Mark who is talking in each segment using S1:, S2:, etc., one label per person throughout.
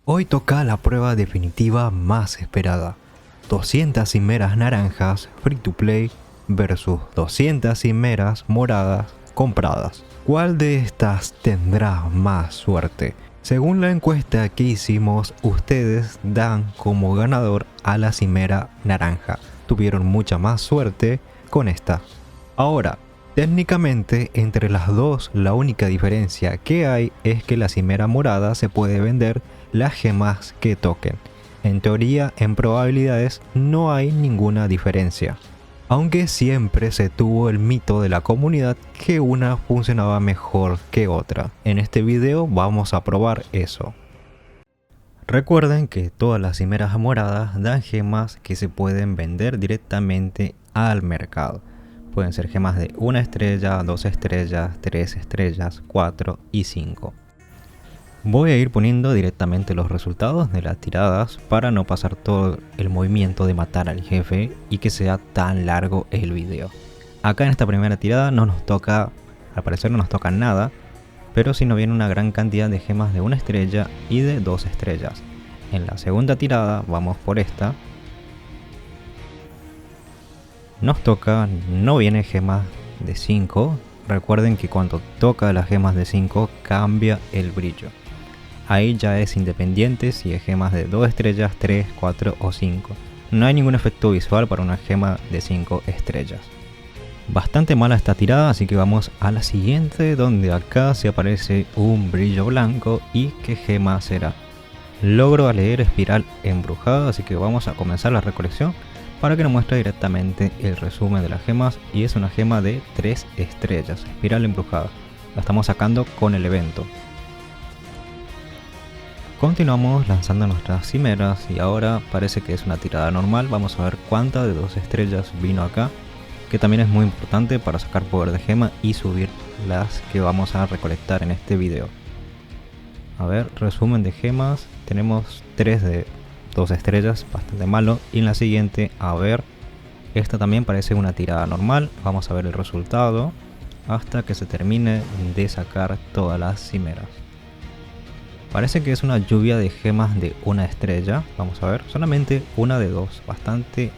S1: Hoy toca la prueba definitiva más esperada. 200 cimeras naranjas free to play versus 200 cimeras moradas compradas. ¿Cuál de estas tendrá más suerte? Según la encuesta que hicimos, ustedes dan como ganador a la cimera naranja. Tuvieron mucha más suerte con esta. Ahora, técnicamente entre las dos la única diferencia que hay es que la cimera morada se puede vender las gemas que toquen. En teoría, en probabilidades no hay ninguna diferencia. Aunque siempre se tuvo el mito de la comunidad que una funcionaba mejor que otra. En este video vamos a probar eso. Recuerden que todas las cimeras moradas dan gemas que se pueden vender directamente al mercado. Pueden ser gemas de 1 estrella, 2 estrellas, 3 estrellas, 4 y 5. Voy a ir poniendo directamente los resultados de las tiradas para no pasar todo el movimiento de matar al jefe y que sea tan largo el video. Acá en esta primera tirada no nos toca, al parecer no nos toca nada, pero sí nos viene una gran cantidad de gemas de 1 estrella y de 2 estrellas. En la segunda tirada, vamos por esta, nos toca, no viene gemas de 5. Recuerden que cuando toca las gemas de 5 cambia el brillo. Ahí ya es independiente si es gemas de 2 estrellas, 3, 4 o 5. No hay ningún efecto visual para una gema de 5 estrellas. Bastante mala esta tirada, así que vamos a la siguiente, donde acá se aparece un brillo blanco. ¿Y qué gema será? Logro leer espiral embrujada, así que vamos a comenzar la recolección para que nos muestre directamente el resumen de las gemas. Y es una gema de 3 estrellas, espiral embrujada. La estamos sacando con el evento. Continuamos lanzando nuestras cimeras y ahora parece que es una tirada normal. Vamos a ver cuánta de 2 estrellas vino acá, que también es muy importante para sacar poder de gema y subir las que vamos a recolectar en este video. A ver, resumen de gemas. Tenemos 3 de 2 estrellas, bastante malo. Y en la siguiente, a ver, esta también parece una tirada normal. Vamos a ver el resultado hasta que se termine de sacar todas las cimeras. Parece que es una lluvia de gemas de 1 estrella. Vamos a ver, solamente una de 2. Bastante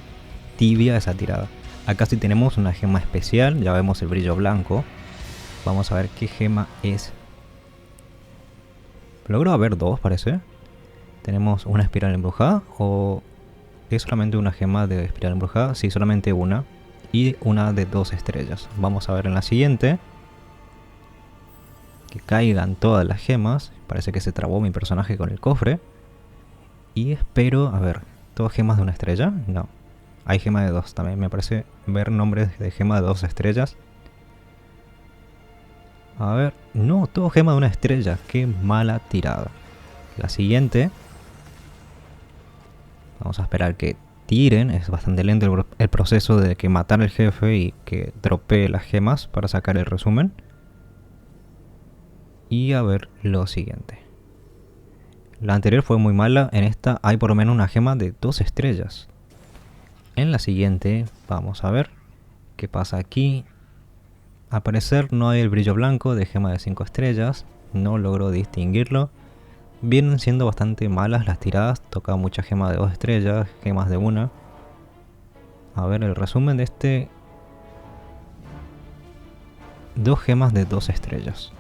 S1: tibia esa tirada. Acá sí tenemos una gema especial. Ya vemos el brillo blanco. Vamos a ver qué gema es. Logro ver 2, parece. Tenemos una espiral embrujada. ¿O es solamente una gema de espiral embrujada? Sí, solamente una. Y una de 2 estrellas. Vamos a ver en la siguiente. Que caigan todas las gemas. Parece que se trabó mi personaje con el cofre. Y espero, a ver, ¿todas gemas de 1 estrella? No. Hay gema de 2 también. Me parece ver nombres de gema de 2 estrellas. A ver, no, todo gema de 1 estrella. Qué mala tirada. La siguiente. Vamos a esperar que tiren. Es bastante lento el proceso de que matar al jefe y que dropee las gemas para sacar el resumen. Y a ver lo siguiente. La anterior fue muy mala. En esta hay por lo menos una gema de 2 estrellas. En la siguiente vamos a ver qué pasa aquí. Al parecer no hay el brillo blanco de gema de 5 estrellas. No logro distinguirlo. Vienen siendo bastante malas las tiradas. Toca mucha gema de 2 estrellas, gemas de 1. A ver el resumen de este. 2 gemas de 2 estrellas.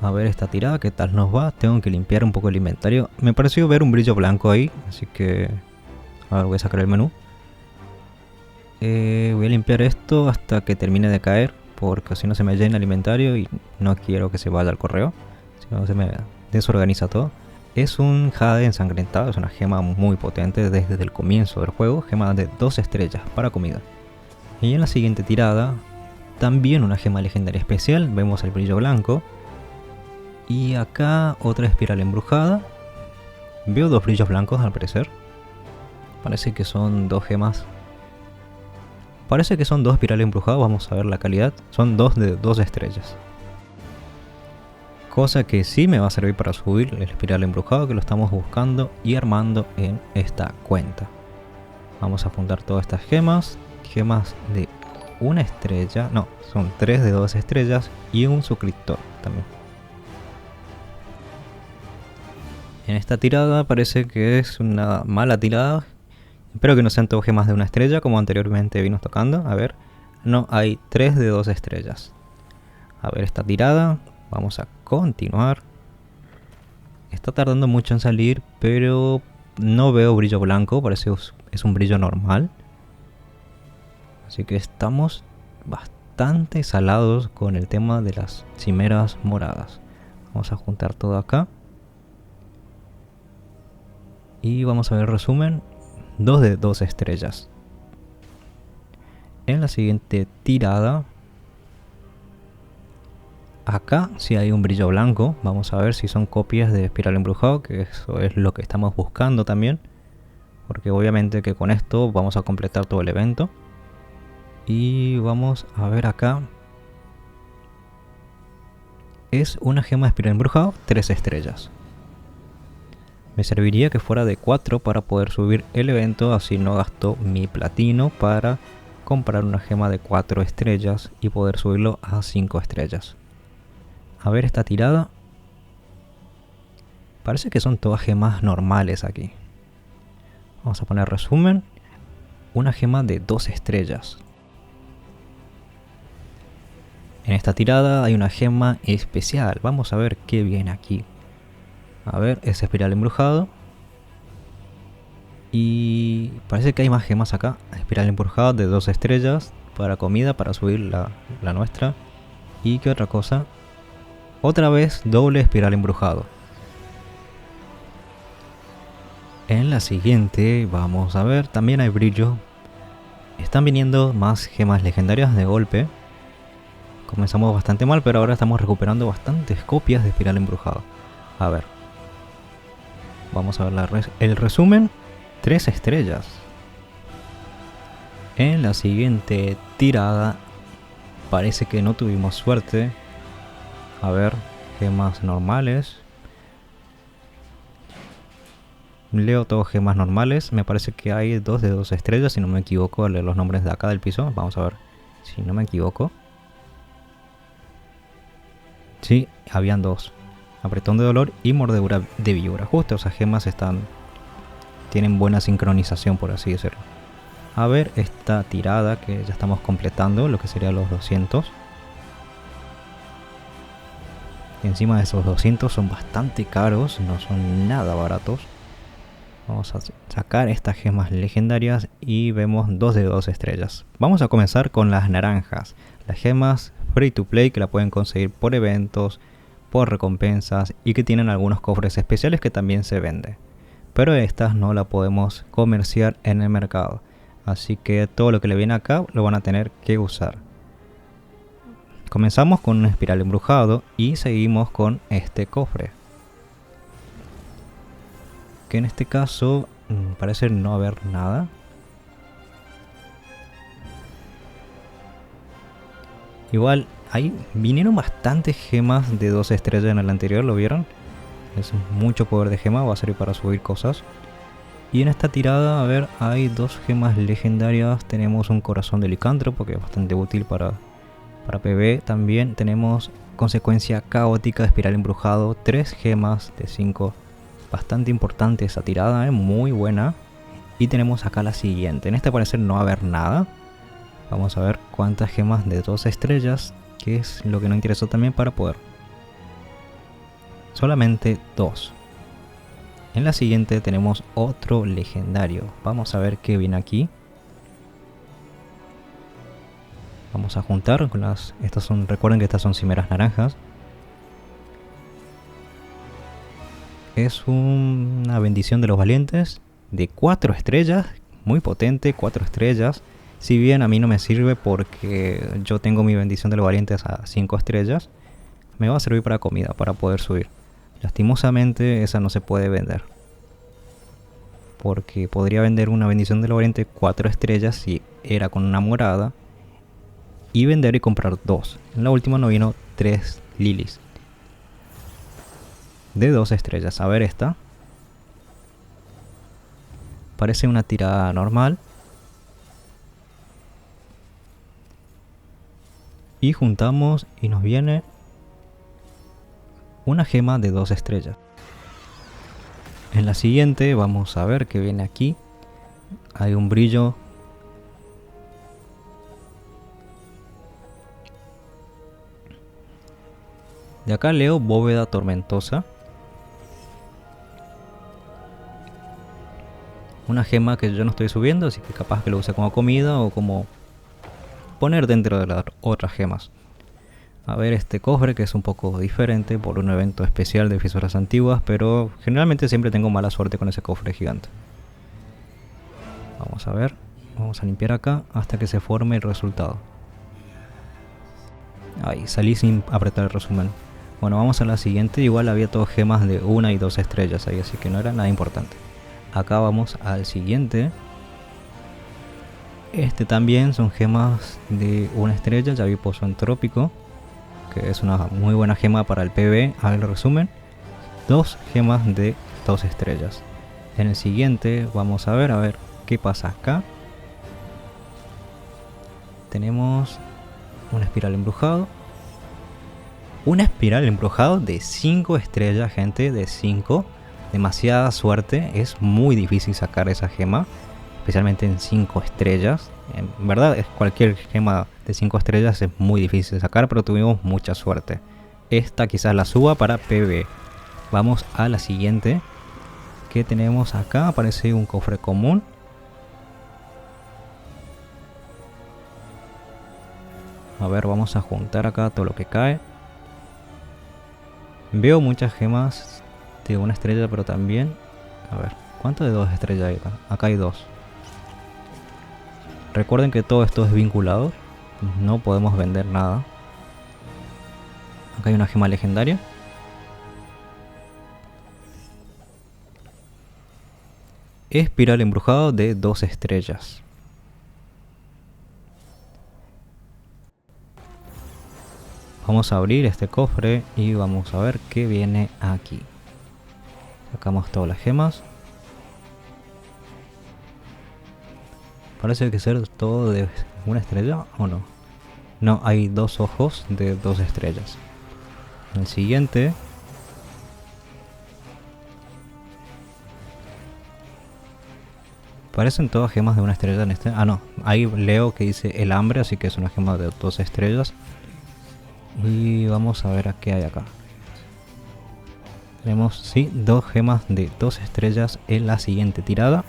S1: A ver esta tirada, qué tal nos va. Tengo que limpiar un poco el inventario. Me pareció ver un brillo blanco ahí, así que... A ver, voy a sacar el menú. Voy a limpiar esto hasta que termine de caer, porque si no se me llena el inventario y no quiero que se vaya al correo. Si no se me desorganiza todo. Es un jade ensangrentado, es una gema muy potente desde el comienzo del juego. Gema de 2 estrellas para comida. Y en la siguiente tirada, también una gema legendaria especial. Vemos el brillo blanco. Y acá otra espiral embrujada. Veo 2 brillos blancos al parecer. Parece que son 2 gemas. Parece que son 2 espirales embrujadas. Vamos a ver la calidad. Son 2 de 2 estrellas. Cosa que sí me va a servir para subir el espiral embrujado, que lo estamos buscando y armando en esta cuenta. Vamos a juntar todas estas gemas. Gemas de 1 estrella. No, son 3 de 2 estrellas y un suscriptor también. En esta tirada parece que es una mala tirada. Espero que no sean todos gemas de una estrella como anteriormente vimos tocando. A ver. No, hay 3 de 2 estrellas. A ver esta tirada. Vamos a continuar. Está tardando mucho en salir, pero no veo brillo blanco. Parece es un brillo normal. Así que estamos bastante salados con el tema de las cimeras moradas. Vamos a juntar todo acá. Y vamos a ver el resumen. 2 de 2 estrellas. En la siguiente tirada, acá sí hay un brillo blanco. Vamos a ver si son copias de Espiral Embrujado, que eso es lo que estamos buscando también. Porque obviamente que con esto vamos a completar todo el evento. Y vamos a ver acá. Es una gema de Espiral Embrujado, 3 estrellas. Me serviría que fuera de 4 para poder subir el evento, así no gasto mi platino para comprar una gema de 4 estrellas y poder subirlo a 5 estrellas. A ver esta tirada. Parece que son todas gemas normales aquí. Vamos a poner resumen. Una gema de 2 estrellas. En esta tirada hay una gema especial. Vamos a ver qué viene aquí. A ver, es Espiral Embrujado. Y parece que hay más gemas acá. Espiral Embrujado de 2 estrellas. Para comida, para subir la nuestra. ¿Y qué otra cosa? Otra vez doble Espiral Embrujado. En la siguiente vamos a ver, también hay brillo. Están viniendo más gemas legendarias de golpe. Comenzamos bastante mal, pero ahora estamos recuperando bastantes copias de Espiral Embrujado. A ver. Vamos a ver el resumen. 3 estrellas. En la siguiente tirada parece que no tuvimos suerte. A ver, gemas normales. Leo todos gemas normales. Me parece que hay 2 de 2 estrellas, si no me equivoco, al leer los nombres de acá del piso. Vamos a ver si no me equivoco. Sí, habían 2. Apretón de dolor y mordedura de víbora. Justo esas gemas tienen buena sincronización, por así decirlo. A ver esta tirada que ya estamos completando, lo que sería los 200. Y encima de esos 200 son bastante caros, no son nada baratos. Vamos a sacar estas gemas legendarias y vemos 2 de 2 estrellas. Vamos a comenzar con las naranjas. Las gemas free to play que la pueden conseguir por eventos, por recompensas y que tienen algunos cofres especiales que también se venden. Pero estas no la podemos comerciar en el mercado. Así que todo lo que le viene acá lo van a tener que usar. Comenzamos con un Espiral Embrujado y seguimos con este cofre. Que en este caso parece no haber nada. Igual ahí vinieron bastantes gemas de 2 estrellas en el anterior, ¿lo vieron? Es mucho poder de gema, va a servir para subir cosas. Y en esta tirada, a ver, hay 2 gemas legendarias. Tenemos un corazón de licántropo, que es bastante útil para PvE. También tenemos consecuencia caótica de Espiral Embrujado. 3 gemas de 5. Bastante importante esa tirada, muy buena. Y tenemos acá la siguiente. En este parece no va a haber nada. Vamos a ver cuántas gemas de 2 estrellas, que es lo que nos interesó también para poder. Solamente 2. En la siguiente tenemos otro legendario. Vamos a ver qué viene aquí. Vamos a juntar con las... recuerden que estas son cimeras naranjas. Es una bendición de los valientes de 4 estrellas. Muy potente, 4 estrellas. Si bien a mí no me sirve porque yo tengo mi bendición de los valientes a 5 estrellas, me va a servir para comida, para poder subir. Lastimosamente esa no se puede vender, porque podría vender una bendición de los valientes 4 estrellas si era con una morada, y vender y comprar 2. En la última no vino 3 lilies de 2 estrellas. A ver esta. Parece una tirada normal. Y juntamos y nos viene una gema de 2 estrellas.
S2: En la siguiente vamos a ver que viene aquí. Hay un brillo. De acá leo bóveda tormentosa. Una gema que yo no estoy subiendo, así que capaz que lo use como comida o como poner dentro de las otras gemas. A ver este cofre que es un poco diferente por un evento especial de fisuras antiguas, pero generalmente siempre tengo mala suerte con ese cofre gigante. Vamos a ver, vamos a limpiar acá hasta que se forme el resultado. Ahí, salí sin apretar el resumen. Bueno, vamos a la siguiente, igual había todas gemas de 1 y 2 estrellas ahí, así que no era nada importante. Acá vamos al siguiente. Este también son gemas de 1 estrella, ya vi pozo entrópico, que es una muy buena gema para el PvE. A ver el resumen, 2 gemas de 2 estrellas. En el siguiente vamos a ver qué pasa acá. Tenemos una espiral embrujado. Una espiral embrujado de 5 estrellas, gente, de 5. Demasiada suerte, es muy difícil sacar esa gema, especialmente en 5 estrellas. En verdad, cualquier gema de 5 estrellas es muy difícil de sacar, pero tuvimos mucha suerte. Esta quizás la suba para PvE. Vamos a la siguiente. ¿Qué tenemos acá? Aparece un cofre común. A ver, vamos a juntar acá todo lo que cae. Veo muchas gemas de 1 estrella, pero también... A ver, ¿cuánto de 2 estrellas hay acá? Acá hay 2. Recuerden que todo esto es vinculado. No podemos vender nada. Acá hay una gema legendaria. Espiral embrujado de 2 estrellas. Vamos a abrir este cofre y vamos a ver qué viene aquí. Sacamos todas las gemas. Parece que ser todo de 1 estrella o no. No, hay 2 ojos de 2 estrellas. El siguiente. Parecen todas gemas de 1 estrella en este. Ah, no. Ahí leo que dice el hambre, así que es una gema de 2 estrellas. Y vamos a ver a qué hay acá. Tenemos, sí, 2 gemas de 2 estrellas en la siguiente tirada.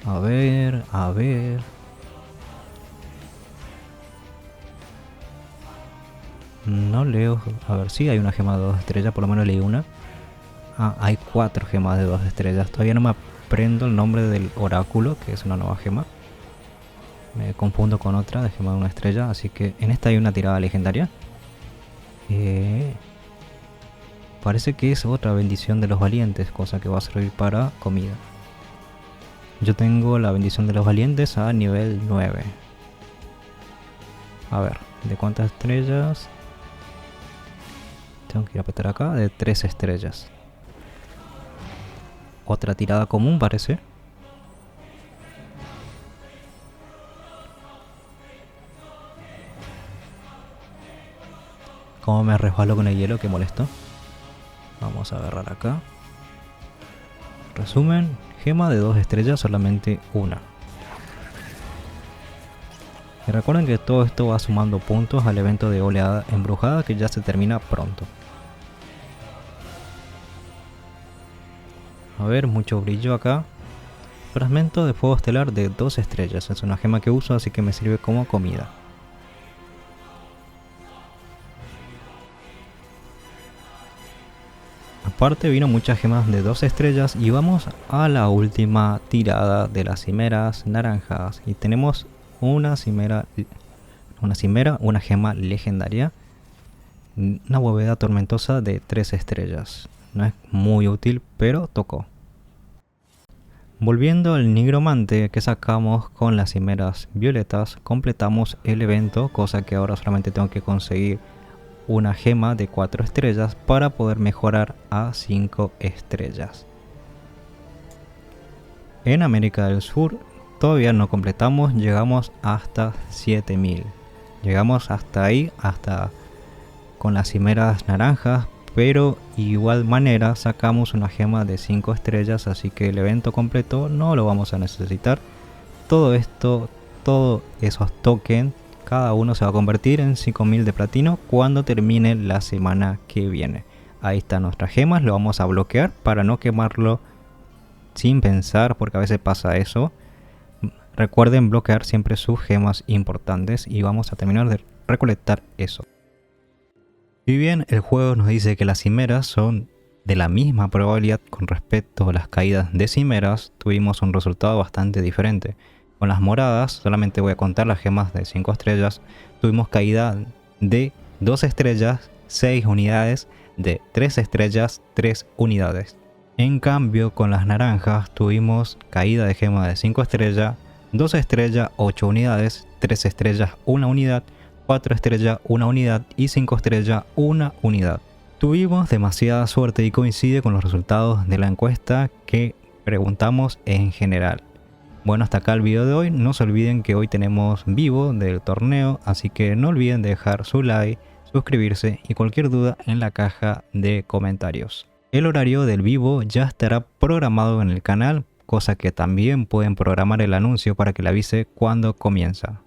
S2: A ver, a ver. No leo. A ver, sí, hay una gema de 2 estrellas, por lo menos leí una. Ah, hay 4 gemas de 2 estrellas. Todavía no me aprendo el nombre del oráculo, que es una nueva gema. Me confundo con otra de gema de 1 estrella, así que en esta hay una tirada legendaria. Parece que es otra bendición de los valientes, cosa que va a servir para comida. Yo tengo la bendición de los valientes a nivel 9. A ver, ¿de cuántas estrellas? Tengo que ir a apretar acá, de 3 estrellas. Otra tirada común parece. Como me resbalo con el hielo, que molesto. Vamos a agarrar acá. Resumen, gema de 2 estrellas, solamente una. Y recuerden que todo esto va sumando puntos al evento de oleada embrujada, que ya se termina pronto. A ver, mucho brillo acá. Fragmento de fuego estelar de 2 estrellas. Es una gema que uso, así que me sirve como comida. Aparte vino muchas gemas de 2 estrellas y vamos a la última tirada de las cimeras naranjas. Y tenemos una cimera, una gema legendaria, una bóveda tormentosa de 3 estrellas. No es muy útil, pero tocó. Volviendo al nigromante que sacamos con las cimeras violetas, completamos el evento, cosa que ahora solamente tengo que conseguir una gema de 4 estrellas para poder mejorar a 5 estrellas. En América del Sur todavía no completamos, llegamos hasta 7000. Llegamos hasta ahí, hasta con las cimeras naranjas, pero igual manera sacamos una gema de 5 estrellas, así que el evento completo no lo vamos a necesitar. Todo esto, todos esos tokens, cada uno se va a convertir en 5000 de platino cuando termine la semana que viene. Ahí están nuestras gemas, lo vamos a bloquear para no quemarlo sin pensar, porque a veces pasa eso. Recuerden bloquear siempre sus gemas importantes y vamos a terminar de recolectar eso. Si bien el juego nos dice que las cimeras son de la misma probabilidad con respecto a las caídas de cimeras, tuvimos un resultado bastante diferente. Con las moradas, solamente voy a contar las gemas de 5 estrellas, tuvimos caída de 2 estrellas, 6 unidades, de 3 estrellas, 3 unidades. En cambio, con las naranjas tuvimos caída de gema de 5 estrellas, 2 estrellas, 8 unidades, 3 estrellas, 1 unidad, 4 estrellas, 1 unidad y 5 estrellas, 1 unidad. Tuvimos demasiada suerte y coincide con los resultados de la encuesta que preguntamos en general. Bueno, hasta acá el video de hoy. No se olviden que hoy tenemos vivo del torneo, así que no olviden dejar su like, suscribirse y cualquier duda en la caja de comentarios. El horario del vivo ya estará programado en el canal, cosa que también pueden programar el anuncio para que le avise cuando comienza.